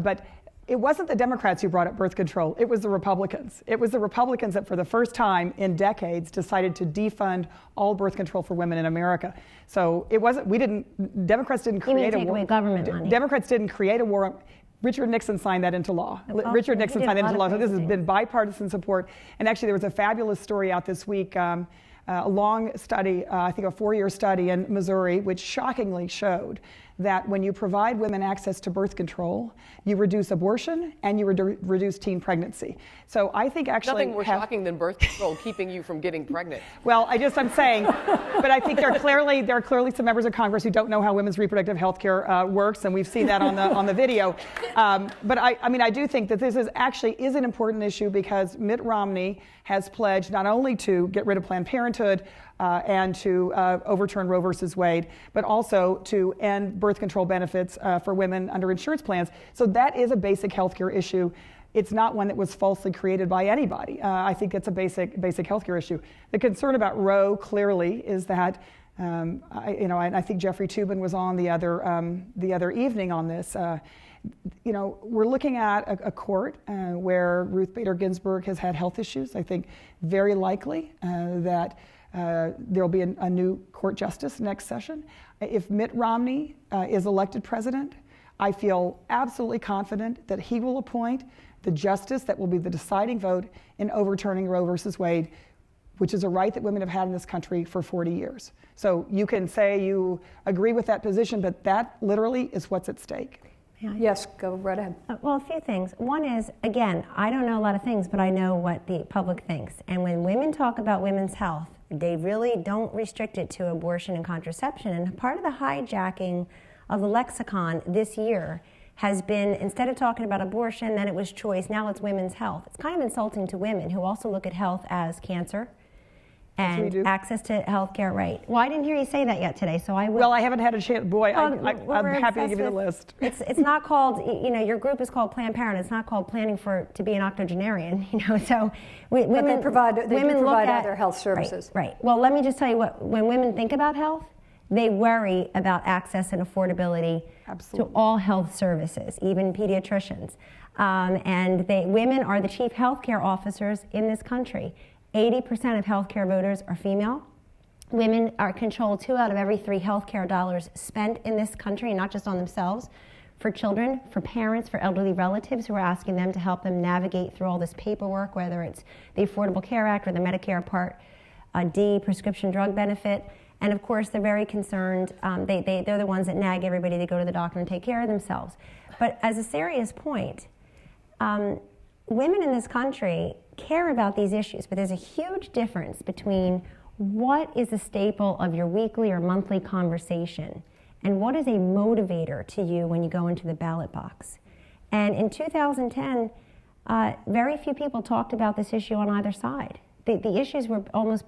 But it wasn't the Democrats who brought up birth control. It was the Republicans. It was the Republicans that for the first time in decades decided to defund all birth control for women in America. So it wasn't, Democrats didn't create a war. Take away government money. Democrats didn't create a war. Richard Nixon signed that into law. Richard Nixon signed it into law. So this has been bipartisan support. And actually there was a fabulous story out this week, a long study, I think a 4-year study in Missouri, which shockingly showed that when you provide women access to birth control, you reduce abortion and you reduce teen pregnancy. So I think actually nothing more shocking than birth control keeping you from getting pregnant. Well, I'm saying, but I think there are clearly some members of Congress who don't know how women's reproductive health care works, and we've seen that on the video. But I do think that this is an important issue because Mitt Romney has pledged not only to get rid of Planned Parenthood and to overturn Roe versus Wade, but also to end birth control benefits for women under insurance plans. So that is a basic healthcare issue. It's not one that was falsely created by anybody. I think it's a basic healthcare issue. The concern about Roe clearly is that, I think Jeffrey Toobin was on the other evening on this. We're looking at a court where Ruth Bader Ginsburg has had health issues. I think very likely that there will be a new court justice next session. If Mitt Romney is elected president, I feel absolutely confident that he will appoint the justice that will be the deciding vote in overturning Roe versus Wade, which is a right that women have had in this country for 40 years. So you can say you agree with that position, but that literally is what's at stake. Yeah. Yes, go right ahead. Well, a few things. One is, again, I don't know a lot of things, but I know what the public thinks. And when women talk about women's health, they really don't restrict it to abortion and contraception. And part of the hijacking of the lexicon this year has been, instead of talking about abortion, then it was choice, now it's women's health. It's kind of insulting to women who also look at health as cancer and access to health care, right? Well, I didn't hear you say that yet today, so I will. Well, I haven't had a chance. Boy, I'm happy to give you the list. It's not called, your group is called Planned Parenthood. It's not called planning to be an octogenarian, So women do provide other health services. Right. Well, let me just tell you when women think about health, they worry about access and affordability to all health services, even pediatricians. And women are the chief healthcare officers in this country. 80% of healthcare voters are female. Women control 2 out of every 3 healthcare dollars spent in this country, and not just on themselves, for children, for parents, for elderly relatives who are asking them to help them navigate through all this paperwork, whether it's the Affordable Care Act or the Medicare Part D prescription drug benefit. And of course, they're very concerned. They're the ones that nag everybody to go to the doctor and take care of themselves. But as a serious point, women in this country care about these issues, but there's a huge difference between what is a staple of your weekly or monthly conversation and what is a motivator to you when you go into the ballot box. And in 2010, very few people talked about this issue on either side. The issues were almost